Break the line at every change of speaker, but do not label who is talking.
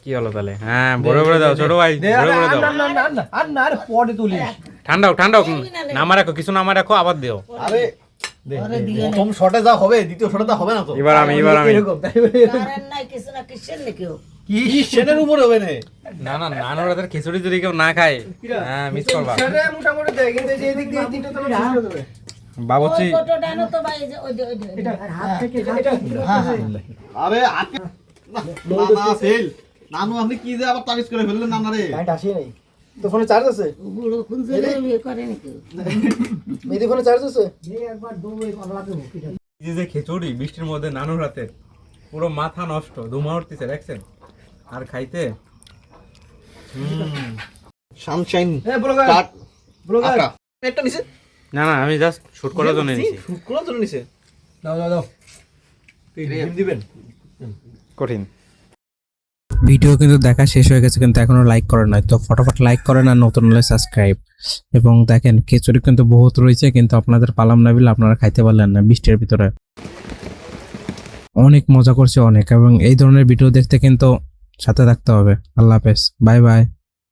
কি হলো তাহলে? হ্যাঁ বড় বড় দাও ছোট ভাই, বড় বড় দাও।
না আরে পরে তুলিস।
ঠান্ডাও ঠান্ডাও নামা রাখো, কিছু নামা রাখো, আবার দিও।
আরে প্রথম শটে যা হবে দ্বিতীয় শটে তা হবে না তো।
এবার আমি
কারণ নাই কিছু না কিসের নাকি
কি সেনের উপর হবে না।
না না নানুর হাতের খিচুড়ি যদি কেউ না খায়, হ্যাঁ মিস করবা।
সেটা মোটামুটি দেয় কিন্তু এই যে এদিক দিয়ে তিনটা তো শেষ করে দেবে।
বাবুচি
ওই ফটোটা আনো তো ভাই, ওই যে আর হাত থেকে
আরে আজকে না না ফেল। নানু আপনি কি যে আবার তাবিজ করে ফেললেন না রে? কারেন্ট আসে নাই। তো ফোনে চার্জ আছে?
গুলো কোন জায়গায় বিয়ে করে নাকি?
মেদি ফোনে চার্জ আছে?
একবার দৌড়ে পাগলাতে মুখি।
এই যে খিচুড়ি বৃষ্টির মধ্যে নানুর হাতে, পুরো মাথা নষ্ট, ধুমা উঠতেছে দেখছেন। আর খাইতে
সানশাইন স্টার্ট ব্লগার একটা নিচে।
না না আমি জাস্ট শুট করার জন্য নিয়েছি।
শুট করার জন্য নিচে। দাও দাও দাও ডিম দিবেন।
কঠিন।
ভিডিও কিন্তু দেখা শেষ হয়ে গেছে, কিন্তু এখনো লাইক করেন নাই, তো ফটাফট লাইক করেন আর নতুন হলে সাবস্ক্রাইব। এবং দেখেন খিচুড়ি কিন্তু বহুত রয়েছে, কিন্তু আপনাদের পালাম না বলে আপনারা খাইতে পারলেন না বৃষ্টির ভিতরে। অনেক মজা করছে অনেক, এবং এই ধরনের ভিডিও দেখতে কিন্তু সাথে থাকতে হবে। আল্লাহ হাফেজ, বাই বাই।